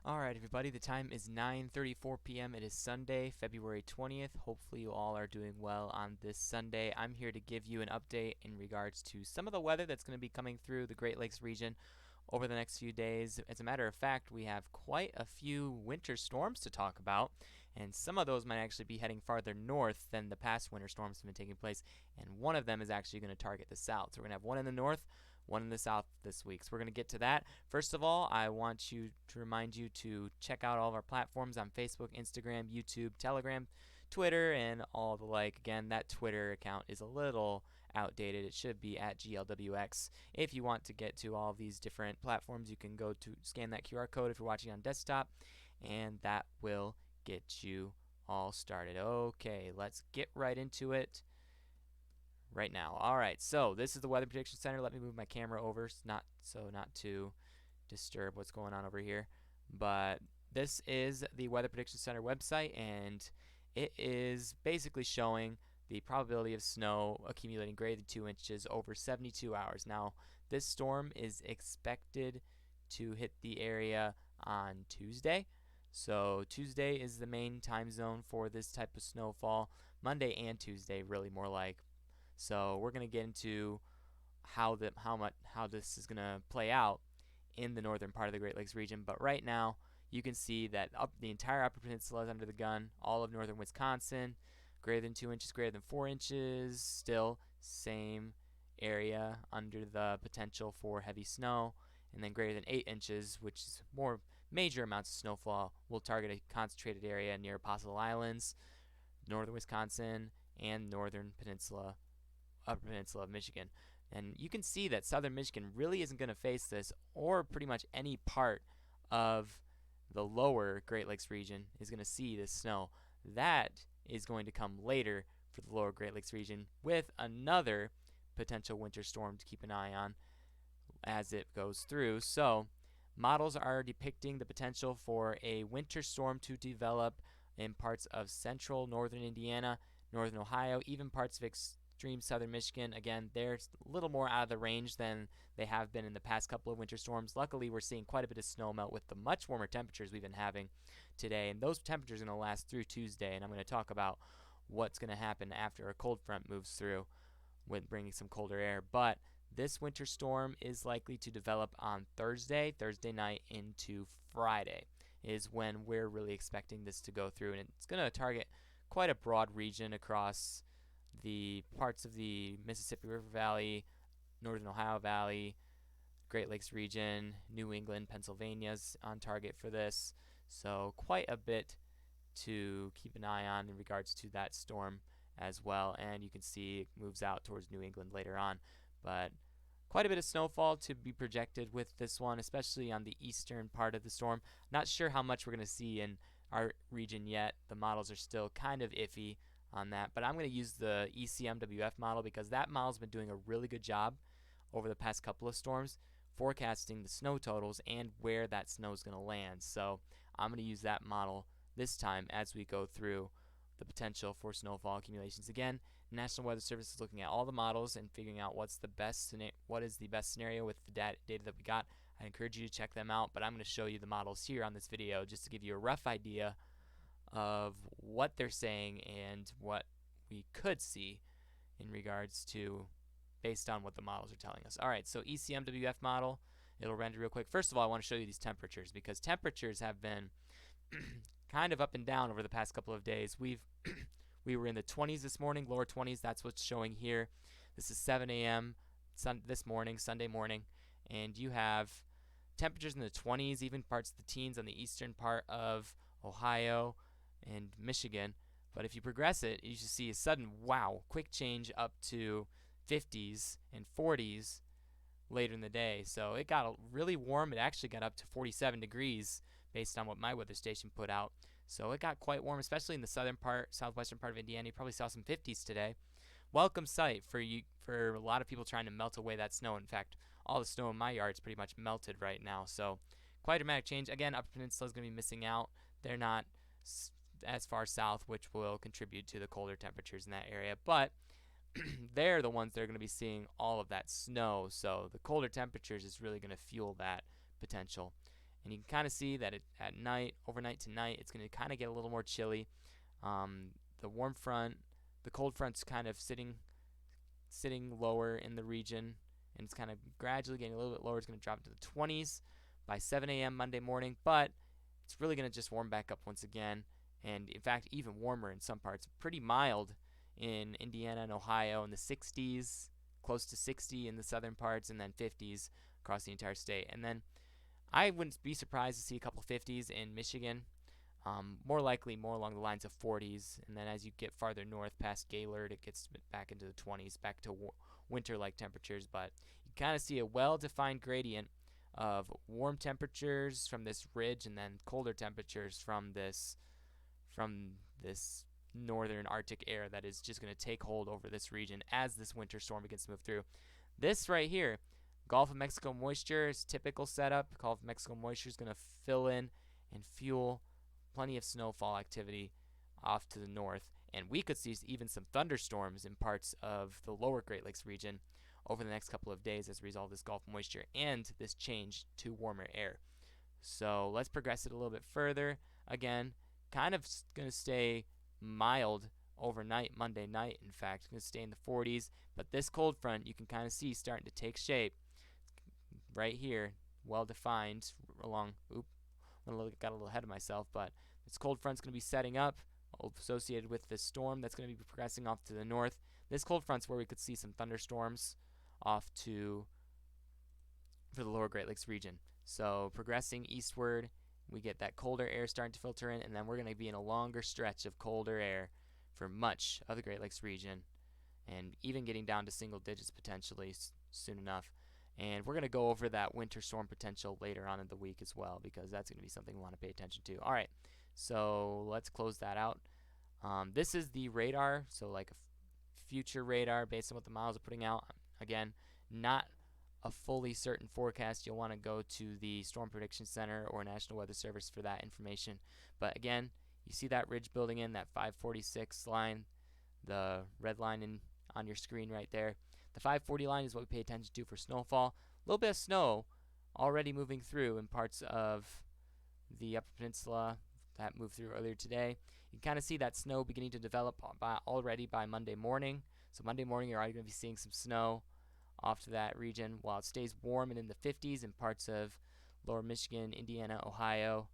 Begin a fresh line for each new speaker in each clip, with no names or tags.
Alright, everybody, the time is 9:34 p.m. It is Sunday, February 20th. Hopefully, you all are doing well on this Sunday. I'm here to give you an update in regards to some of the weather that's going to be coming through the Great Lakes region over the next few days. As a matter of fact, we have quite a few winter storms to talk about, and some of those might actually be heading farther north than the past winter storms have been taking place, and one of them is actually going to target the south. So we're going to have one in the north, one in the south this week. So we're going to get to that. First of all, I want to remind you to check out all of our platforms on Facebook, Instagram, YouTube, Telegram, Twitter, and all the like. Again, that Twitter account is a little outdated. It should be at GLWX. If you want to get to all of these different platforms, you can go to scan that QR code if you're watching on desktop, and that will get you all started. Okay, let's get right into it right now. All right, so this is the Weather Prediction Center. Let me move my camera over, not to disturb what's going on over here. But this is the Weather Prediction Center website, and it is basically showing the probability of snow accumulating greater than 2 inches over 72 hours. Now, this storm is expected to hit the area on Tuesday. So Tuesday is the main time zone for this type of snowfall. Monday and Tuesday, really more like. So we're going to get into how this is going to play out in the northern part of the Great Lakes region. But right now, you can see that the entire Upper Peninsula is under the gun. All of northern Wisconsin, greater than 2 inches, greater than 4 inches, still same area under the potential for heavy snow. And then greater than 8 inches, which is more major amounts of snowfall, will target a concentrated area near Apostle Islands, northern Wisconsin, and northern peninsula, Upper Peninsula of Michigan. And you can see that southern Michigan really isn't going to face this, or pretty much any part of the lower Great Lakes region is going to see this snow. That is going to come later for the lower Great Lakes region with another potential winter storm to keep an eye on as it goes through. So models are depicting the potential for a winter storm to develop in parts of central northern Indiana, northern Ohio, even parts of extreme southern Michigan. Again, they're a little more out of the range than they have been in the past couple of winter storms. Luckily, we're seeing quite a bit of snow melt with the much warmer temperatures we've been having today, and those temperatures are going to last through Tuesday, and I'm going to talk about what's going to happen after a cold front moves through with bringing some colder air. But this winter storm is likely to develop on Thursday night into Friday is when we're really expecting this to go through, and it's going to target quite a broad region across the parts of the Mississippi River Valley, Northern Ohio Valley, Great Lakes region, New England, Pennsylvania's on target for this. So quite a bit to keep an eye on in regards to that storm as well. And you can see it moves out towards New England later on. But quite a bit of snowfall to be projected with this one, especially on the eastern part of the storm. Not sure how much we're going to see in our region yet. The models are still kind of iffy on that, but I'm going to use the ECMWF model because that model's been doing a really good job over the past couple of storms forecasting the snow totals and where that snow is going to land. So I'm going to use that model this time as we go through the potential for snowfall accumulations. Again, National Weather Service is looking at all the models and figuring out what is the best scenario with the data that we got. I encourage you to check them out, but I'm going to show you the models here on this video just to give you a rough idea of what they're saying and what we could see in regards to based on what the models are telling us. Alright, so ECMWF model, it'll render real quick. First of all, I want to show you these temperatures because temperatures have been kind of up and down over the past couple of days. We were in the 20s this morning, lower 20s, that's what's showing here. This is 7 a.m. This morning, Sunday morning, and you have temperatures in the 20s, even parts of the teens on the eastern part of Ohio and Michigan. But if you progress it, you should see a sudden quick change up to 50s and 40s later in the day. So it got really warm. It actually got up to 47 degrees based on what my weather station put out. So it got quite warm, especially in the southwestern part of Indiana. You probably saw some 50s today. Welcome sight for a lot of people trying to melt away that snow. In fact, all the snow in my yard is pretty much melted right now. So quite a dramatic change. Again, Upper Peninsula is going to be missing out. They're not as far south, which will contribute to the colder temperatures in that area. But they're the ones that are going to be seeing all of that snow. So the colder temperatures is really going to fuel that potential. And you can kind of see that at night, overnight tonight, it's going to kind of get a little more chilly. The warm front, the cold front's kind of sitting lower in the region, and it's kind of gradually getting a little bit lower. It's going to drop to the 20s by 7 a.m. Monday morning, but it's really going to just warm back up once again, and in fact even warmer in some parts. Pretty mild in Indiana and Ohio, in the 60s, close to 60 in the southern parts, and then 50s across the entire state. And then I wouldn't be surprised to see a couple 50s in Michigan. More likely more along the lines of 40s, and then as you get farther north past Gaylord, it gets back into the 20s, back to winter-like temperatures. But you kind of see a well-defined gradient of warm temperatures from this ridge, and then colder temperatures from this northern Arctic air that is just going to take hold over this region as this winter storm begins to move through. This right here, Gulf of Mexico moisture, is typical setup. Gulf of Mexico moisture is going to fill in and fuel plenty of snowfall activity off to the north, and we could see even some thunderstorms in parts of the lower Great Lakes region over the next couple of days as a result of this Gulf moisture and this change to warmer air. So let's progress it a little bit further. Again, kind of going to stay mild overnight, Monday night. In fact, going to stay in the 40s, but this cold front you can kind of see starting to take shape right here, well defined along. Got a little ahead of myself, but this cold front's going to be setting up associated with this storm that's going to be progressing off to the north. This cold front's where we could see some thunderstorms off for the lower Great Lakes region. So progressing eastward, we get that colder air starting to filter in, and then we're going to be in a longer stretch of colder air for much of the Great Lakes region, and even getting down to single digits potentially soon enough. And we're going to go over that winter storm potential later on in the week as well, because that's going to be something we want to pay attention to. All right, so let's close that out. This is the radar, so like a future radar based on what the models are putting out. Again, not a fully certain forecast. You'll want to go to the Storm Prediction Center or National Weather Service for that information. But again, you see that ridge building in, that 546 line, the red line on your screen right there. The 540 line is what we pay attention to for snowfall. A little bit of snow already moving through in parts of the Upper Peninsula that moved through earlier today. You can kind of see that snow beginning to develop already by Monday morning. So Monday morning you're already going to be seeing some snow off to that region while it stays warm and in the 50s in parts of lower Michigan, Indiana, Ohio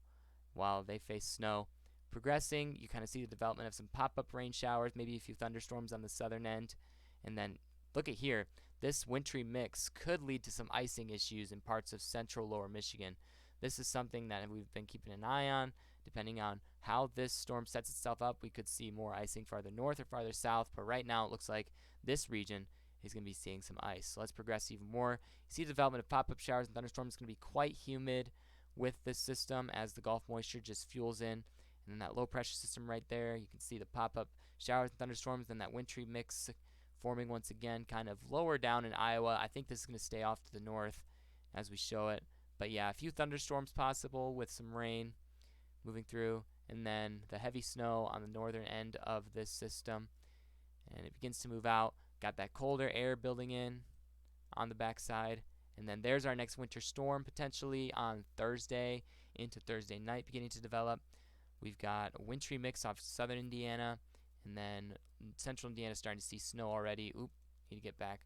while they face snow. Progressing, you kind of see the development of some pop-up rain showers, maybe a few thunderstorms on the southern end, and then look at here, this wintry mix could lead to some icing issues in parts of central lower Michigan. This is something that we've been keeping an eye on. Depending on how this storm sets itself up, we could see more icing farther north or farther south, but right now it looks like this region is going to be seeing some ice. So let's progress even more. You see the development of pop-up showers and thunderstorms is going to be quite humid with this system as the Gulf moisture just fuels in. And then that low pressure system right there, you can see the pop-up showers and thunderstorms, then that wintry mix forming once again kind of lower down in Iowa. I think this is going to stay off to the north as we show it. But yeah, a few thunderstorms possible with some rain moving through, and then the heavy snow on the northern end of this system. And it begins to move out. Got that colder air building in on the backside. And then there's our next winter storm potentially on Thursday into Thursday night beginning to develop. We've got a wintry mix off southern Indiana, and then central Indiana starting to see snow already. Oop, need to get back.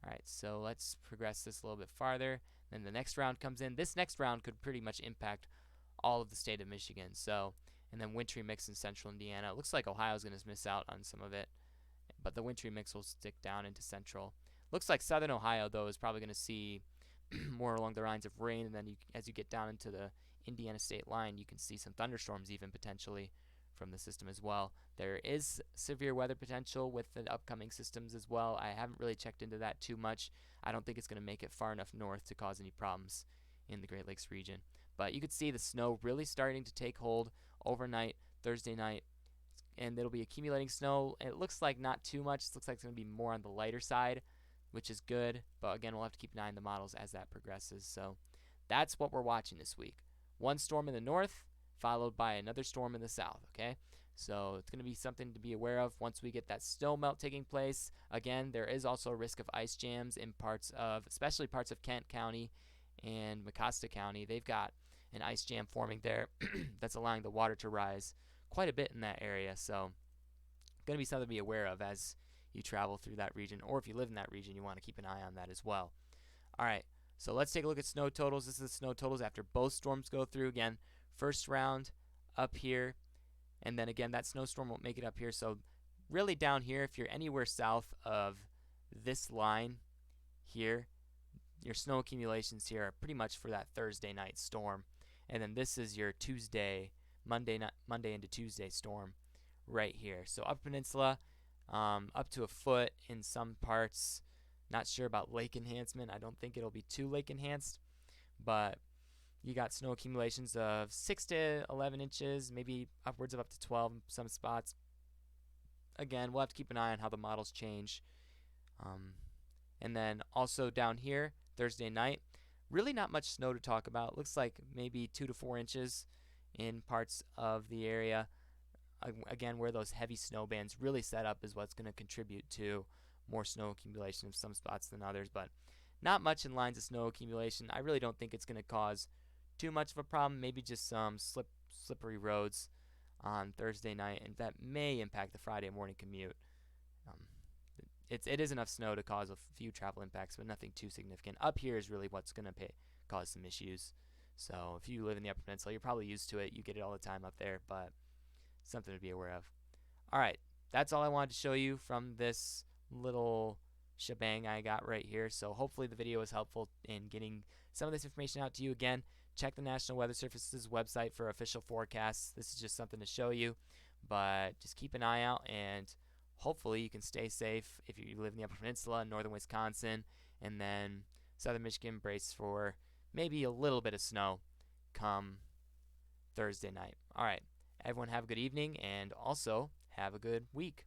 All right, so let's progress this a little bit farther. Then the next round comes in. This next round could pretty much impact all of the state of Michigan. So, and then wintry mix in central Indiana. It looks like Ohio's going to miss out on some of it, but the wintry mix will stick down into central. Looks like southern Ohio, though, is probably going to see more along the lines of rain, and then as you get down into the Indiana state line, you can see some thunderstorms even potentially from the system as well. There is severe weather potential with the upcoming systems as well. I haven't really checked into that too much. I don't think it's going to make it far enough north to cause any problems in the Great Lakes region. But you could see the snow really starting to take hold overnight, Thursday night, and it'll be accumulating snow. It looks like not too much. It looks like it's going to be more on the lighter side, which is good. But again, we'll have to keep an eye on the models as that progresses. So that's what we're watching this week. One storm in the north, followed by another storm in the south, okay? So it's going to be something to be aware of once we get that snow melt taking place. Again, there is also a risk of ice jams in parts of, especially parts of Kent County and Mecosta County. They've got an ice jam forming there that's allowing the water to rise quite a bit in that area. So, going to be something to be aware of as you travel through that region, or if you live in that region, you want to keep an eye on that as well. All right, so let's take a look at snow totals. This is the snow totals after both storms go through. Again, first round up here, and then again, that snowstorm won't make it up here. So, really down here, if you're anywhere south of this line here, your snow accumulations here are pretty much for that Thursday night storm. And then this is your Monday into Tuesday storm right here. So Upper Peninsula, up to a foot in some parts. Not sure about lake enhancement. I don't think it'll be too lake enhanced, but you got snow accumulations of 6 to 11 inches, maybe upwards of up to 12 in some spots. Again, we'll have to keep an eye on how the models change. And then also down here, Thursday night, really not much snow to talk about. Looks like maybe 2 to 4 inches in parts of the area. Again, where those heavy snow bands really set up is what's going to contribute to more snow accumulation in some spots than others, but not much in lines of snow accumulation. I really don't think it's going to cause too much of a problem. Maybe just some slippery roads on Thursday night, and that may impact the Friday morning commute. It is enough snow to cause a few travel impacts, but nothing too significant. Up here is really what's going to cause some issues. So if you live in the Upper Peninsula, you're probably used to it. You get it all the time up there, but something to be aware of. All right, that's all I wanted to show you from this little shebang I got right here. So hopefully the video was helpful in getting some of this information out to you. Again, check the National Weather Service's website for official forecasts. This is just something to show you, but just keep an eye out, and hopefully you can stay safe if you live in the Upper Peninsula, northern Wisconsin, and then southern Michigan. Brace for maybe a little bit of snow come Thursday night. All right, everyone have a good evening, and also have a good week.